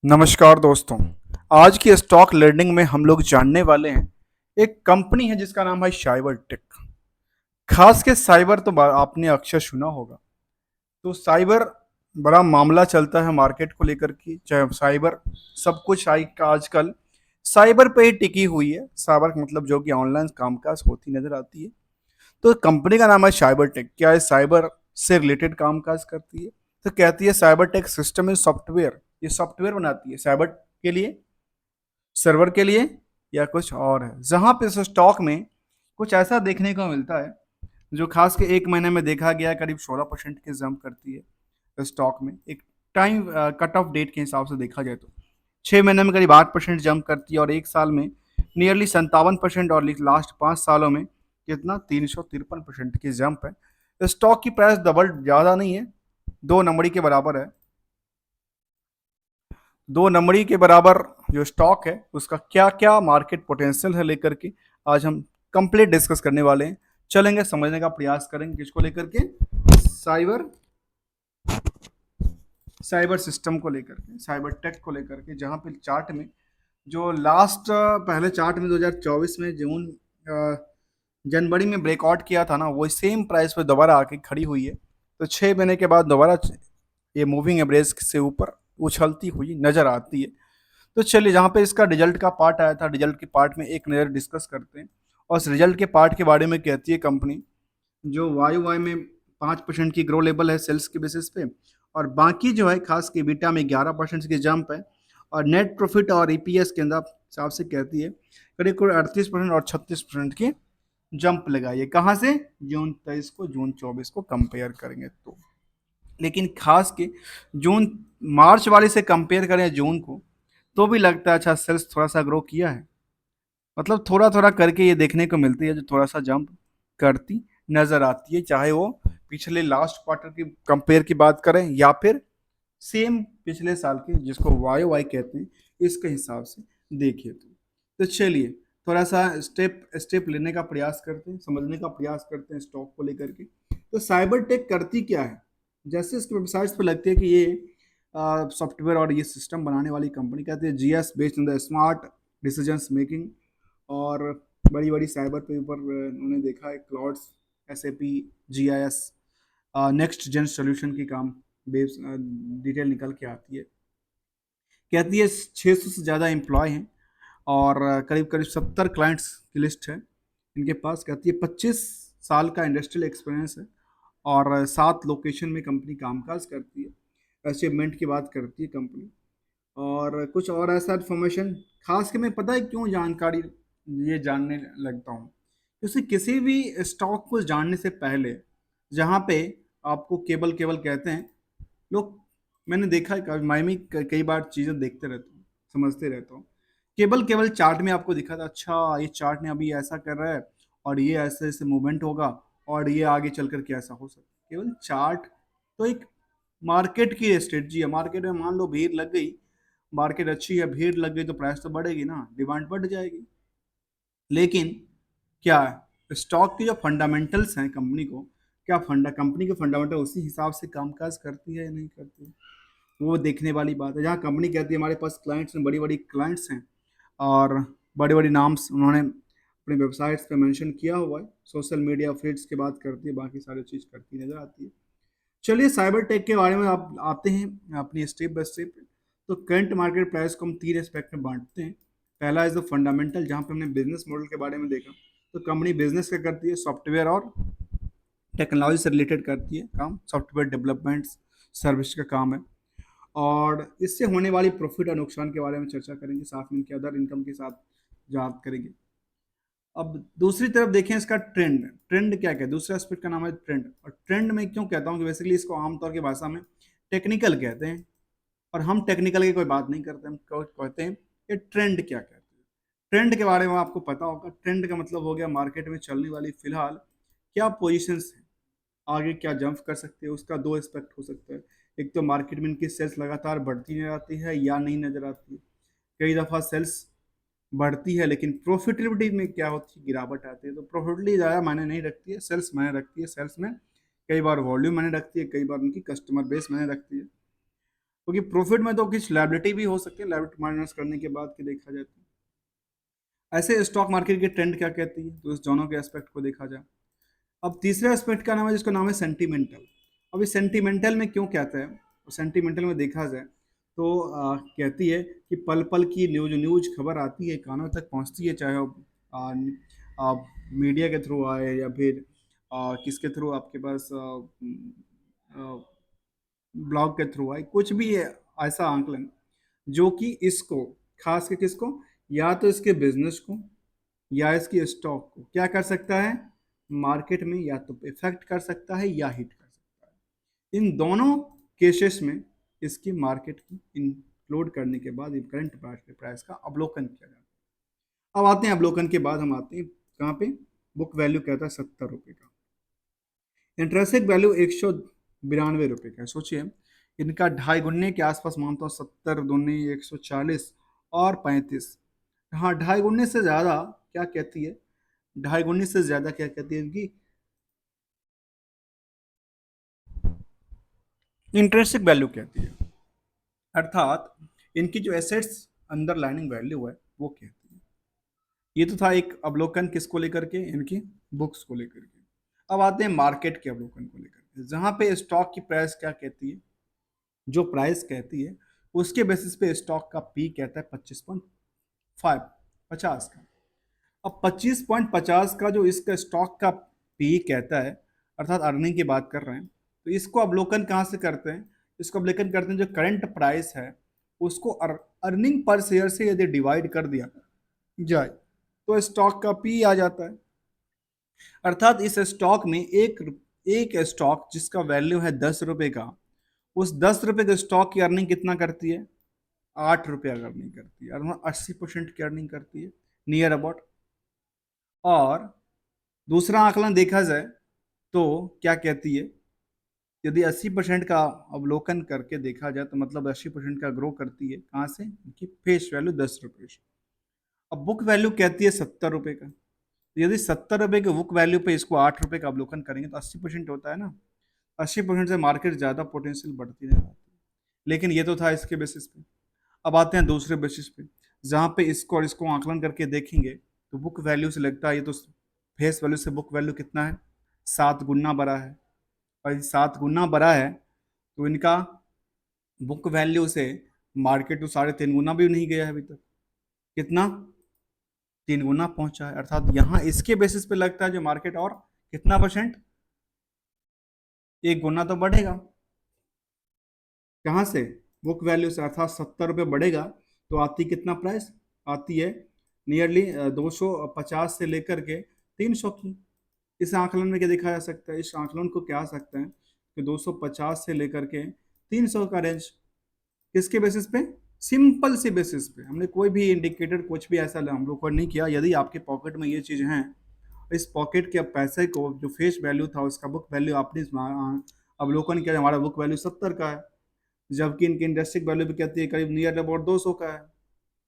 नमस्कार दोस्तों। आज की स्टॉक लर्निंग में हम लोग जानने वाले हैं एक कंपनी है जिसका नाम है साइबर टेक। खास के साइबर तो आपने अक्सर सुना होगा। तो साइबर बड़ा मामला चलता है मार्केट को लेकर के, चाहे साइबर सब कुछ आजकल साइबर पे ही टिकी हुई है। साइबर का मतलब जो कि ऑनलाइन कामकाज होती नजर आती है। तो कंपनी का नाम है साइबर टेक। क्या है? साइबर से रिलेटेड कामकाज करती है। तो कहती है cyber tech system is software. ये सॉफ्टवेयर बनाती है साइबर के लिए, सर्वर के लिए, या कुछ और है। जहां पे इस स्टॉक में कुछ ऐसा देखने को मिलता है जो खास के एक महीने में देखा गया, करीब 16% की जंप करती है स्टॉक में। एक टाइम कट ऑफ डेट के हिसाब से देखा जाए तो 6 महीने में करीब 8% जंप करती है, और एक साल में नियरली 57%, और लास्ट 5 सालों में कितना 353% की जंप है। स्टॉक की प्राइस डबल ज़्यादा नहीं है, 2 नंबरी के बराबर है। 2 नंबरी के बराबर जो स्टॉक है उसका क्या क्या मार्केट पोटेंशियल है लेकर के आज हम कंप्लीट डिस्कस करने वाले हैं। चलेंगे, समझने का प्रयास करेंगे किसको लेकर के, साइबर साइबर सिस्टम को लेकर के, साइबर टेक को लेकर के। जहां पे चार्ट में जो लास्ट पहले चार्ट में 2024 में जून जनवरी में ब्रेकआउट किया था ना, वो सेम प्राइस पे दोबारा आके खड़ी हुई है। तो 6 महीने के बाद दोबारा ये मूविंग एवरेज से ऊपर उछलती हुई नजर आती है। तो चलिए, जहाँ पे इसका रिजल्ट का पार्ट आया था, रिजल्ट के पार्ट में एक नज़र डिस्कस करते हैं। और उस रिजल्ट के पार्ट के बारे में कहती है कंपनी, जो वाई वाई में 5% की ग्रो लेवल है सेल्स के बेसिस पे, और बाकी जो है खास के बीटा में 11% की जंप है। और नेट प्रॉफिट और ईपीएस के अंदर हिसाब से कहती है करीब करीब 38% और 36% की जंप लगाइए। कहाँ से? जून 23 को जून 24 को कंपेयर करेंगे तो। लेकिन खास के जून मार्च वाले से कंपेयर करें जून को, तो भी लगता है अच्छा सेल्स थोड़ा सा ग्रो किया है। मतलब थोड़ा थोड़ा करके ये देखने को मिलती है जो थोड़ा सा जंप करती नजर आती है, चाहे वो पिछले लास्ट क्वार्टर की कंपेयर की बात करें या फिर सेम पिछले साल के, जिसको वाई वाई कहते हैं, इसके हिसाब से देखिए तो चलिए थोड़ा सा स्टेप स्टेप लेने का प्रयास करते हैं, समझने का प्रयास करते हैं स्टॉक को लेकर के। तो साइबर टेक करती क्या है? जैसे इसके वेबसाइट्स पर लगती है कि ये सॉफ्टवेयर और ये सिस्टम बनाने वाली कंपनी, कहते हैं GS based in the smart decisions making. और बड़ी बड़ी साइबर पे ऊपर उन्होंने देखा है clouds, S A P, G I S, next gen solution की काम बेस डिटेल निकल के आती है। कहती है 600 से ज़्यादा एम्प्लॉय हैं, और करीब करीब 70 क्लाइंट्स की लिस्ट है इनके पास। कहती है 25 साल का इंडस्ट्रियल एक्सपीरियंस है, और 7 लोकेशन में कंपनी कामकाज करती है। अचीवमेंट की बात करती है कंपनी, और कुछ और ऐसा इन्फॉर्मेशन खास के मैं पता है क्यों जानकारी ये जानने लगता हूँ, क्योंकि किसी भी स्टॉक को जानने से पहले, जहाँ पे आपको केवल केवल कहते हैं लोग, मैंने देखा है मैं भी कई बार चीज़ें देखते रहता हूँ, समझते रहता हूँ। केवल केवल चार्ट में आपको दिखा था, अच्छा ये चार्ट ने अभी ऐसा कर रहा है, और ये ऐसे ऐसे मूवमेंट होगा, और ये आगे चल कर के ऐसा हो सकता है। केवल चार्ट तो एक मार्केट की स्ट्रेटजी है। मार्केट में मान लो भीड़ लग गई, मार्केट अच्छी है, भीड़ लग गई तो प्राइस तो बढ़ेगी ना, डिमांड बढ़ जाएगी। लेकिन क्या स्टॉक की जो फंडामेंटल्स हैं कंपनी को, क्या कंपनी के फंडामेंटल उसी हिसाब से कामकाज करती है या नहीं करती है, वो देखने वाली बात है। जहाँ कंपनी कहती है हमारे पास क्लाइंट्स हैं, बड़ी बड़ी क्लाइंट्स हैं, और बड़े बड़े नाम्स उन्होंने अपने वेबसाइट्स पे मेंशन किया हुआ है, सोशल मीडिया फीड्स की बात करती है, बाकी सारी चीज़ करती नजर आती है। चलिए साइबर टेक के बारे में आप आते हैं अपनी स्टेप बाय स्टेप। तो करंट मार्केट प्राइस को हम 3 एस्पेक्ट में बांटते हैं। पहला इज द फंडामेंटल, जहाँ पे हमने बिजनेस मॉडल के बारे में देखा। तो कंपनी बिजनेस क्या करती है? सॉफ्टवेयर और टेक्नोलॉजी से रिलेटेड करती है काम, सॉफ्टवेयर डेवलपमेंट सर्विस का काम है। और इससे होने वाली प्रॉफिट और नुकसान के बारे में चर्चा करेंगे, साथ में इनके अदर इनकम के साथ बात करेंगे। अब दूसरी तरफ देखें इसका ट्रेंड। ट्रेंड क्या क्या है? दूसरे एस्पेक्ट का नाम है ट्रेंड। और ट्रेंड में क्यों कहता हूँ कि बेसिकली इसको आमतौर की भाषा में टेक्निकल कहते हैं, और हम टेक्निकल की कोई बात नहीं करते, हम कहते हैं कि ट्रेंड क्या कहते हैं। ट्रेंड के बारे में आपको पता होगा। ट्रेंड का मतलब हो गया मार्केट में चलने वाली फिलहाल क्या पोजीशंस है, आगे क्या जंप कर सकते हैं। उसका 2 एस्पेक्ट हो सकता है। एक तो मार्केट में इनकी सेल्स लगातार बढ़ती नजर आती है या नहीं नजर आती है। कई दफ़ा सेल्स बढ़ती है लेकिन प्रॉफिटेबिलिटी में क्या होती है, गिरावट आती है। तो प्रॉफिटेबिलिटी ज़्यादा मायने नहीं रखती है, सेल्स मायने रखती है। सेल्स में कई बार वॉल्यूम मायने रखती है, कई बार उनकी कस्टमर बेस मायने रखती है। क्योंकि प्रॉफिट में तो कुछ लायबिलिटी भी हो सकती है, लायबिलिटी माइनस करने के बाद की देखा जाए तो। ऐसे स्टॉक मार्केट की ट्रेंड क्या कहती है, तो इस दोनों के एस्पेक्ट को देखा जाए। अब तीसरे एस्पेक्ट का नाम है, जिसका नाम है सेंटिमेंटल। अब इस सेंटिमेंटल में क्यों कहते हैं, सेंटिमेंटल में देखा जाए तो कहती है कि पल पल की न्यूज न्यूज खबर आती है, कानों तक पहुंचती है, चाहे वो मीडिया के थ्रू आए या फिर किसके थ्रू आपके पास ब्लॉग के थ्रू आए, कुछ भी है ऐसा आंकलन जो कि इसको, खास के किसको, या तो इसके बिजनेस को या इसकी स्टॉक को क्या कर सकता है, मार्केट में या तो इफेक्ट कर सकता है या हिट कर सकता है। इन दोनों केसेस में इसकी मार्केट की इंक्लूड करने के बाद करंट प्राइस का अवलोकन किया जाता है। अब आते हैं अवलोकन के बाद हम आते हैं कहाँ पे, बुक वैल्यू कहता है 70 रुपये का, इंटरेस्टिंग वैल्यू 192 रुपये का है। सोचिए इनका ढाई गुने के आसपास मानता हूँ, 70 दूनी 140 और 35। हाँ, ढाई गुने से ज्यादा क्या कहती है, ढाई गुने से ज्यादा क्या कहती है इनकी इंटरेस्टिंग वैल्यू कहती है, अर्थात इनकी जो एसेट्स अंडरलाइनिंग वैल्यू है वो कहती है। ये तो था एक अवलोकन किसको लेकर के, इनकी बुक्स को लेकर के। अब आते हैं मार्केट के अवलोकन को लेकर के, जहां पे स्टॉक की प्राइस क्या कहती है, जो प्राइस कहती है उसके बेसिस पे स्टॉक का पी कहता है 25.5, 50 का। अब 25.50 का जो इसका स्टॉक का पी कहता है, अर्थात अर्निंग की बात कर रहे हैं, तो इसको अवलोकन कहाँ से करते हैं, इसको अवलोकन करते हैं जो करंट प्राइस है उसको अर्निंग पर शेयर से यदि डिवाइड कर दिया जाए तो स्टॉक का पी आ जाता है। अर्थात इस स्टॉक में एक एक स्टॉक जिसका वैल्यू है 10 रुपए का, उस 10 रुपए के स्टॉक की अर्निंग कितना करती है, 8 रुपया अर्निंग करती है, अर्थात 80% की अर्निंग करती है, नियर अबाउट। और दूसरा आकलन देखा जाए तो क्या कहती है, यदि 80% का अवलोकन करके देखा जाए तो मतलब 80% का ग्रो करती है, कहाँ से कि फेस वैल्यू 10 रुपये से। अब बुक वैल्यू कहती है 70 रुपये का, तो यदि 70 रुपये के बुक वैल्यू पे इसको 8 रुपये का अवलोकन करेंगे तो 80% होता है ना, 80% से मार्केट ज़्यादा पोटेंशियल बढ़ती नहीं जाती। लेकिन ये तो था इसके बेसिस पे। अब आते हैं दूसरे बेसिस पे, जहाँ पे इसको और इसको आकलन करके देखेंगे तो बुक वैल्यू से लगता है ये तो फेस वैल्यू से बुक वैल्यू कितना है, 7 गुना बड़ा है। और ये 7 गुना बड़ा है तो इनका बुक वैल्यू से मार्केट तो 3.5 गुना भी नहीं गया है अभी तक, कितना, 3 गुना पहुंचा है। अर्थात यहाँ इसके बेसिस पे लगता है जो मार्केट और कितना परसेंट, 1 गुना तो बढ़ेगा। कहाँ से, बुक वैल्यू से, अर्थात 70 रुपये बढ़ेगा तो आती कितना प्राइस, आती है नियरली 250 से लेकर के 300 की। इस आकलन में क्या देखा जा सकता है, इस आकलन को क्या आ सकता है कि 250 से लेकर के 300 का रेंज, किसके बेसिस पे, सिंपल सी बेसिस पे। हमने कोई भी इंडिकेटर कुछ भी ऐसा हम लोग को नहीं किया। यदि आपके पॉकेट में ये चीज़ हैं, इस पॉकेट के पैसे को जो फेस वैल्यू था उसका बुक वैल्यू आपने अवलोकन किया, हमारा बुक वैल्यू 70 का है, जबकि इनकी इंडस्ट्रिक वैल्यू भी कहती है करीब नियर अबाउट 200 का है।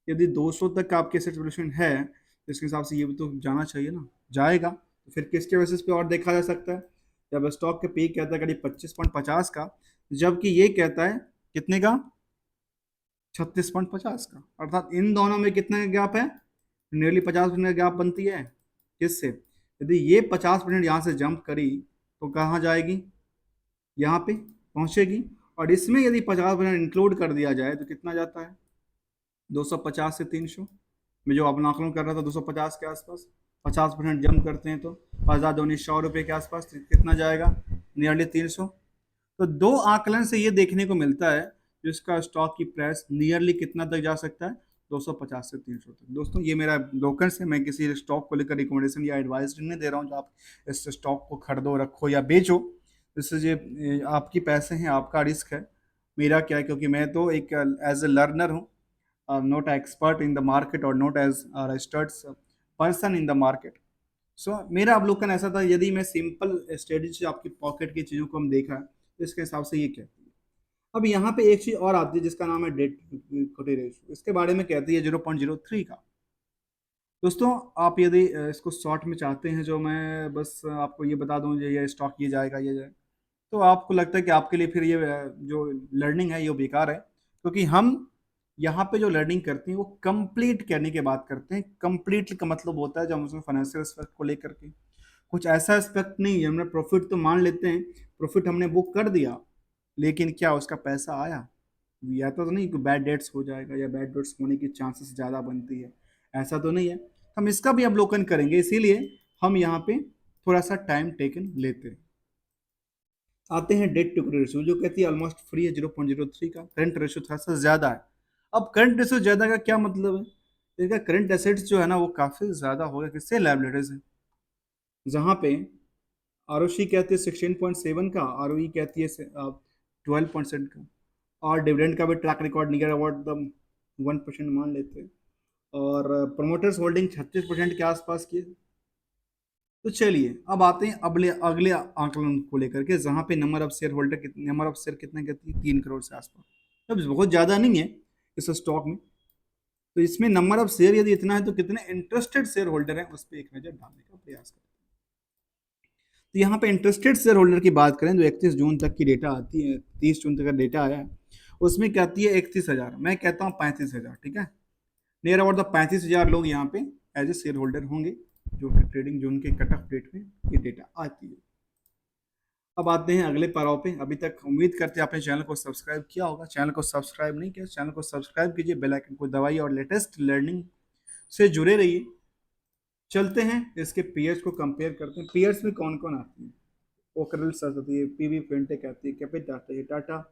यदि 200 तक का आपके एसेट वैल्यूएशन है तो इसके हिसाब से ये भी तो जाना चाहिए ना, जाएगा। तो फिर किसके बेसिस पे और देखा जा सकता है, जब स्टॉक के पीक कहता है करीब 25.50 का, जबकि ये कहता है कितने का, 36.50 का। अर्थात इन दोनों में कितना गैप है, नियरली 50% गैप बनती है। किससे, यदि ये 50% यहाँ से जंप करी तो कहाँ जाएगी, यहाँ पे पहुंचेगी। और इसमें यदि 50% इंक्लूड कर दिया जाए तो कितना जाता है, 250 से 300 में जो अपना आकलन कर रहा था 250 के आसपास, 50% जंप करते हैं तो 5,000 के आसपास कितना जाएगा, नियरली 300। तो दो आकलन से ये देखने को मिलता है जिसका स्टॉक की प्राइस नियरली कितना तक जा सकता है, 250 से 300 तक। दोस्तों ये मेरा ब्रोकर से, मैं किसी स्टॉक को लेकर रिकमेंडेशन या एडवाइस नहीं दे रहा हूँ जो आप इस स्टॉक को खरीदो रखो या बेचो। इससे ये आपकी पैसे हैं, आपका रिस्क है, मेरा क्या है, क्योंकि मैं तो एक एज ए लर्नर हूँ, not an expert in the market or not as a registered person in the market. सो मेरा अवलोकन ऐसा था, यदि मैं सिंपल स्ट्रेटजी से आपकी पॉकेट की चीज़ों को हम देखा तो इसके हिसाब से ये कहती है। अब यहाँ पे एक चीज़ और आती है जिसका नाम है डेट इक्विटी रेशियो, इसके बारे में कहती है 0.03 का। दोस्तों आप यदि इसको शॉर्ट में चाहते हैं, जो मैं बस आपको ये बता दूं ये स्टॉक ये जाएगा ये जाएगा, तो आपको लगता है कि आपके लिए फिर ये जो लर्निंग है ये बेकार है। क्योंकि हम यहाँ पे जो लर्निंग करते हैं वो कंप्लीट करने की बात करते हैं। कंप्लीट का मतलब होता है जब हम उसमें फाइनेंशियल एस्पेक्ट को लेकर के, कुछ ऐसा एस्पेक्ट नहीं है, हमने प्रॉफिट तो मान लेते हैं, प्रॉफिट हमने बुक कर दिया, लेकिन क्या उसका पैसा आया, या तो नहीं कि बैड डेट्स हो जाएगा या बैड डेट्स होने की चांसेस ज़्यादा बनती है, ऐसा तो नहीं है। हम इसका भी अवलोकन करेंगे, इसीलिए हम यहाँ पे थोड़ा सा टाइम टेकन लेते हैं। आते हैं डेट टू क्रेडिट रेशियो, जो कहती है ऑलमोस्ट फ्री है 0.03 का, करंट रेशियो थोड़ा सा ज़्यादा है। अब करंट रेशियो ज़्यादा का क्या मतलब है, इसका करंट एसेट्स जो है ना वो काफ़ी ज़्यादा हो गया, किससे, लाइबिलिटीज है। जहाँ पे आरओसी कहती है 16.7 का, आरओई कहती है 12% का, और डिविडेंड का भी track record near about the 1% मान लेते हैं, और प्रमोटर्स होल्डिंग 36% के आसपास की है। तो चलिए अब आते हैं अगले अगले आंकलन को लेकर के, जहाँ पे नंबर ऑफ शेयर होल्डर कितने, नंबर ऑफ शेयर कितने कहती है, 3 करोड़ से आसपास। अब बहुत ज़्यादा नहीं है इस स्टॉक में, तो इसमें नंबर ऑफ शेयर यदि इतना है तो कितने इंटरेस्टेड शेयर होल्डर हैं उस पर एक नज़र डालने का प्रयास करें। तो यहाँ पे इंटरेस्टेड शेयर होल्डर की बात करें तो 31 जून तक की डेटा आती है, 30 जून तक का डेटा आया है, उसमें क्या आती है 31,000, मैं कहता हूँ 35,000, ठीक है, नियर अबाउट द 35,000 लोग यहाँ पे एज ए शेयर होल्डर होंगे, जो कि ट्रेडिंग जोन के कट ऑफ डेट में ये डेटा आती है। अब आते हैं अगले पड़ाव पे। अभी तक उम्मीद करते हैं आपने चैनल को सब्सक्राइब किया होगा, चैनल को सब्सक्राइब नहीं किया, चैनल को सब्सक्राइब कीजिए, बेल आइकन को दबाइए और लेटेस्ट लर्निंग से जुड़े रहिए। चलते हैं इसके पीयर्स को कंपेयर करते हैं, पीयर्स में कौन कौन आती है, ओकरल्स आती है, पीवी फिनटेक आती है, कैपिट आती है, टाटा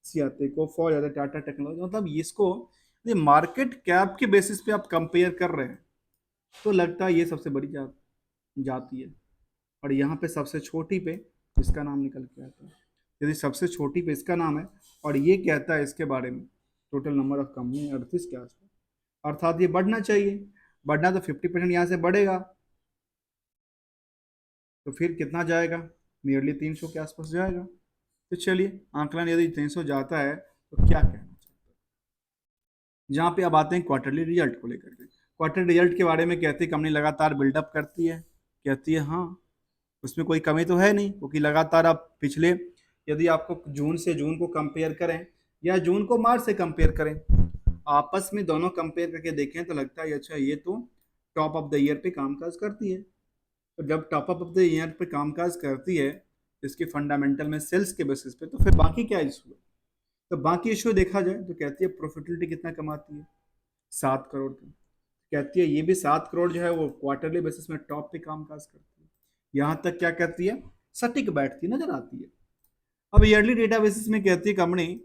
सी आते हैं, कोफॉर्ज आते हैं, टाटा टेक्नोलॉजी, मतलब इसको ये मार्केट कैप के बेसिस पे आप कंपेयर कर रहे हैं तो लगता है ये सबसे बड़ी जाती है, और यहाँ पे सबसे छोटी पे इसका नाम निकल के आता है। यदि सबसे छोटी पे इसका नाम है और ये कहता है इसके बारे में टोटल नंबर ऑफ कंपनी 38 के आसपास, अर्थात ये बढ़ना चाहिए, बढ़ना तो 50% यहाँ से बढ़ेगा, तो फिर कितना जाएगा, नियरली 300 के आसपास जाएगा। तो चलिए आंकलन यदि 300 जाता है तो क्या कहना चाहते हैं। जहाँ पे अब आते हैं क्वार्टरली रिजल्ट को लेकर के, क्वार्टर रिजल्ट के बारे में कहती है कंपनी लगातार बिल्डअप करती है, कहती है हाँ उसमें कोई कमी तो है नहीं, क्योंकि लगातार आप पिछले, यदि आपको जून से जून को कंपेयर करें या जून को मार्च से कंपेयर करें, आपस में दोनों कंपेयर करके देखें तो लगता है अच्छा ये तो टॉप ऑफ द ईयर पे कामकाज करती है। तो जब टॉप ऑफ द ईयर पे कामकाज करती है इसके फंडामेंटल में सेल्स के बेसिस पे, तो फिर बाकी क्या इशू है, तो बाकी इशू देखा जाए तो कहती है प्रॉफिटेबिलिटी कितना कमाती है, 7 करोड़ का, कहती है ये भी 7 करोड़ जो है वो क्वार्टरली बेसिस में टॉप पे कामकाज करती है। यहाँ तक क्या कहती है, सटीक बैठती नजर आती है। अब ईयरली डेटा बेसिस में कहती है कंपनी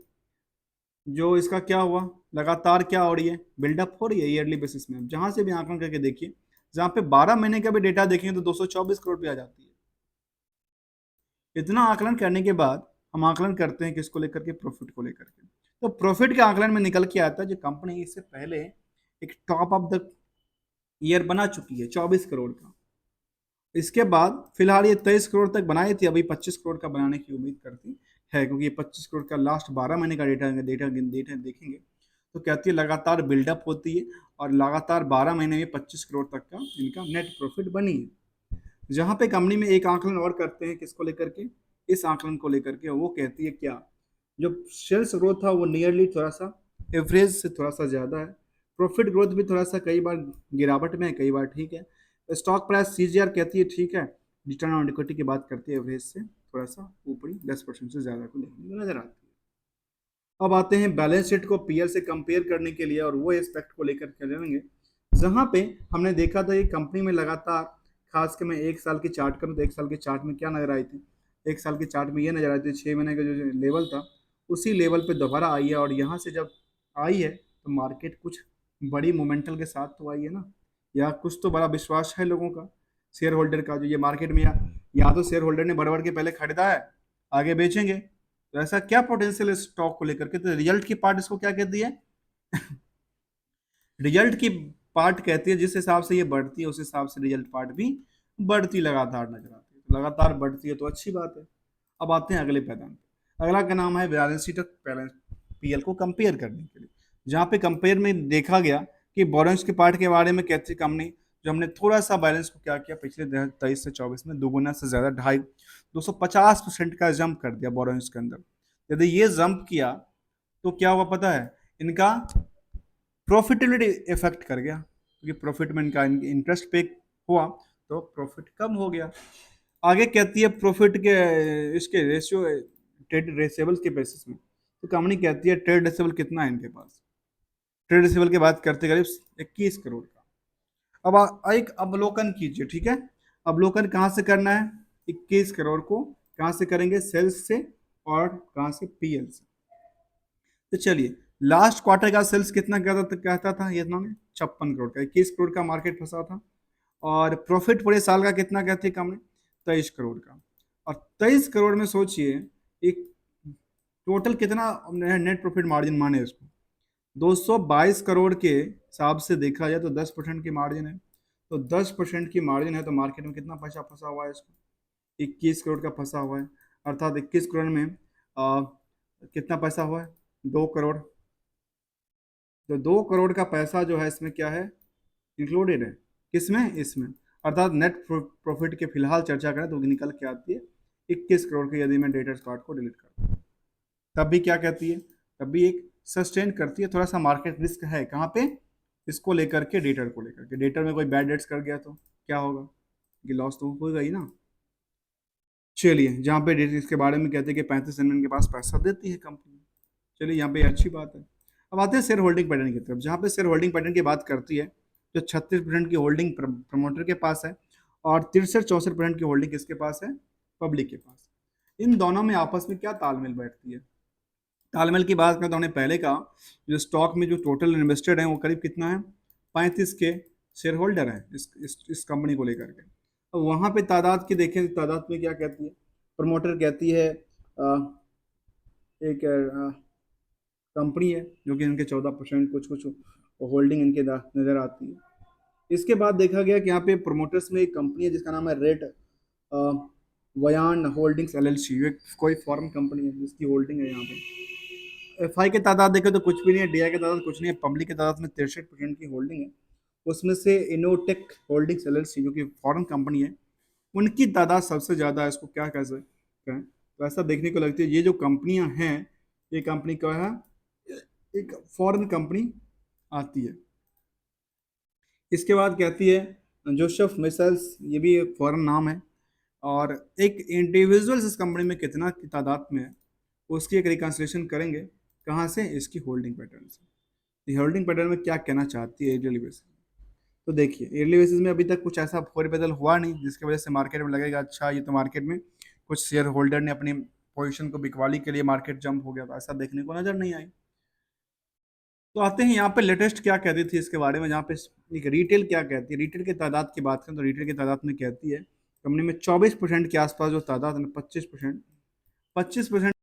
जो इसका क्या हुआ, लगातार क्या हो रही है, बिल्डअप हो रही है ईयरली बेसिस में। जहां से भी आंकलन करके देखिए, जहां पे 12 महीने का भी डेटा देखेंगे तो 224 करोड़ पे आ जाती है। इतना आकलन करने के बाद हम आकलन करते हैं किसको लेकर के, प्रॉफिट को लेकर के। तो प्रॉफिट के आकलन में निकल के आता है जो कंपनी इससे पहले एक टॉप ऑफ द ईयर बना चुकी है 24 करोड़ का, इसके बाद फिलहाल ये 23 करोड़ तक बनाई थी, अभी 25 करोड़ का बनाने की उम्मीद करती है, क्योंकि ये 25 करोड़ का लास्ट 12 महीने का डेटा डेटा डेटा देखेंगे तो कहती है लगातार बिल्डअप होती है, और लगातार 12 महीने में 25 करोड़ तक का इनका नेट प्रॉफिट बनी है। जहाँ पे कंपनी में एक आंकलन और करते हैं किसको लेकर के, इस आंकलन को लेकर के, वो कहती है क्या, जो सेल्स ग्रोथ था वो नियरली थोड़ा सा एवरेज से थोड़ा सा ज़्यादा है, प्रॉफिट ग्रोथ भी थोड़ा सा कई बार गिरावट में है, कई बार ठीक है, स्टॉक प्राइस सीजीआर कहती है ठीक है, रिटर्न ऑन इक्विटी की बात करती है एवरेज से थोड़ा सा ऊपरी 10% से ज़्यादा को देखने को नजर आती है। अब आते हैं बैलेंस शीट को पीएल से कंपेयर करने के लिए, और वो एस्पेक्ट को लेकर के जानेंगे, जहाँ पे हमने देखा था कि कंपनी में लगातार, खास के मैं एक साल की चार्ट करूँ तो एक साल की चार्ट में क्या नजर आई थी, एक साल की चार्ट में ये नजर आई थी 6 महीने का जो लेवल था उसी लेवल पे दोबारा आई है, और यहाँ से जब आई है तो मार्केट कुछ बड़ी मोमेंटल के साथ तो आई है ना, या कुछ तो बड़ा विश्वास है लोगों का, शेयर होल्डर का, जो ये मार्केट में या तो शेयर होल्डर ने बढ़ के पहले खरीदा है, आगे बेचेंगे, तो ऐसा क्या पोटेंशियल है स्टॉक को लेकर के, तो रिजल्ट की पार्ट इसको क्या कहती है रिजल्ट की पार्ट कहती है, जिस हिसाब से ये बढ़ती है उस हिसाब से रिजल्ट पार्ट भी बढ़ती लगातार नजर आती है, तो लगातार बढ़ती है तो अच्छी बात है। अब आते हैं अगले पैदान पे, अगला का नाम है बैलेंस शीट बैलेंस पीएल को कंपेयर करने के लिए, जहाँ पे कंपेयर में देखा गया कि बोरेंस के पार्ट के बारे में कहती कंपनी, जो हमने थोड़ा सा बैलेंस को क्या किया पिछले 23 से 24 में दोगुना से ज्यादा 250% का जंप कर दिया बोरेंस के अंदर। यदि ये जंप किया तो क्या हुआ पता है, इनका प्रॉफिटेबिलिटी इफेक्ट कर गया, क्योंकि प्रॉफिट में इनका इंटरेस्ट पे हुआ तो प्रॉफिट कम हो गया। आगे कहती है प्रॉफिट के इसके रेशियो ट्रेड रेसेबल के बेसिस में, तो कंपनी कहती है ट्रेड रेसेबल कितना है इनके पास। ट्रेड रेसेबल की बात करते करीब 21 करोड़ का। अब एक अवलोकन कीजिए, ठीक है। अवलोकन कहाँ से करना है, 21 करोड़ को कहाँ से करेंगे, सेल्स से और कहाँ से, पीएल से। तो चलिए, लास्ट क्वार्टर का सेल्स कितना कहता था ये इन्होंने, 56 करोड़ का, 21 करोड़ का मार्केट फंसा था। और प्रॉफिट पूरे साल का कितना कहती है कंपनी, 23 करोड़ का। और 23 करोड़ में सोचिए एक टोटल कितना नेट प्रॉफिट मार्जिन माने इसको, 222 करोड़ के हिसाब से देखा जाए तो 10% की मार्जिन है। तो 10% की मार्जिन है तो मार्केट में कितना पैसा फंसा हुआ है इसको, 21 करोड़ का फंसा हुआ है। अर्थात 21 करोड़ में कितना पैसा हुआ है, 2 करोड़। तो 2 करोड़ का पैसा जो है इसमें क्या है, इंक्लूडेड है, किसमें, इसमें। अर्थात नेट प्रॉफिट के फिलहाल चर्चा करें तो निकल के आती है 21 करोड़ की, यदि मैं डेटर कार्ड को डिलीट करता हूँ। तब भी क्या कहती है, तब भी एक सस्टेन करती है, थोड़ा सा मार्केट रिस्क है कहाँ पे, इसको लेकर के, डेटर को लेकर के। डेटर में कोई बैड डेट्स कर गया तो क्या होगा, कि लॉस तो होगा ही ना। चलिए, जहाँ पे डेट इसके बारे में कहते हैं कि 35 के पास पैसा देती है कंपनी, चलिए यहाँ पे अच्छी बात है। अब आते हैं शेयर होल्डिंग पैटर्न की तरफ, जहाँ पे शेयर होल्डिंग पैटर्न की बात करती है जो 36% की होल्डिंग प्रमोटर के पास है और 63-64% की होल्डिंग किसके पास है, पब्लिक के पास। इन दोनों में आपस में क्या तालमेल बैठती है, तालमेल की बात करें तो हमने पहले कहा जो स्टॉक में जो टोटल इन्वेस्टेड है वो करीब कितना है, 35 के शेयर होल्डर है इस कंपनी को लेकर के। अब वहाँ पे तादाद की देखें, तादाद में क्या कहती है, प्रमोटर कहती है एक कंपनी है जो कि इनके 14% कुछ कुछ होल्डिंग इनके नजर आती है। इसके बाद देखा गया कि यहाँ पे प्रोमोटर्स में एक कंपनी है जिसका नाम है रेड वयान होल्डिंग्स एलएलसी, ये कोई फॉरेन कंपनी है जिसकी होल्डिंग है यहाँ पे। एफआई के तादाद देखें तो कुछ भी नहीं है, डीआई के तादाद कुछ नहीं है, पब्लिक के तादाद में 63% की होल्डिंग है। उसमें से इनोटेक होल्डिंग्स एलएलसी जो कि फॉरेन कंपनी है, उनकी तादाद सबसे ज़्यादा है। इसको क्या कह सकते हैं, तो ऐसा देखने को लगती है ये जो कंपनियां हैं, ये कंपनी क्या है, एक फॉरेन कंपनी आती है। इसके बाद कहती है जोसेफ मिसेल्स, ये भी एक फॉरेन नाम है। और एक इंडिविजुअल्स इस कंपनी में कितना की तादाद में है, उसकी एक रिकन्सिलेशन करेंगे कहाँ से, इसकी होल्डिंग पैटर्न से। होल्डिंग पैटर्न में क्या कहना चाहती है ईयरली बेसिस। तो देखिए ईयरली बेसिस में अभी तक कुछ ऐसा फोर बदल हुआ नहीं जिसकी वजह से मार्केट में लगेगा अच्छा ये तो मार्केट में कुछ शेयर होल्डर ने अपनी पोजीशन को बिकवाली के लिए मार्केट जंप हो गया, तो ऐसा देखने को नजर नहीं आई। तो आते हैं यहाँ पे लेटेस्ट क्या कहती थी इसके बारे में, जहाँ पे एक रिटेल क्या कहती है, रिटेल की तादाद की बात करें तो रिटेल की तादाद में कहती है कंपनी में 24% के आसपास जो तादाद है, 25%, 25%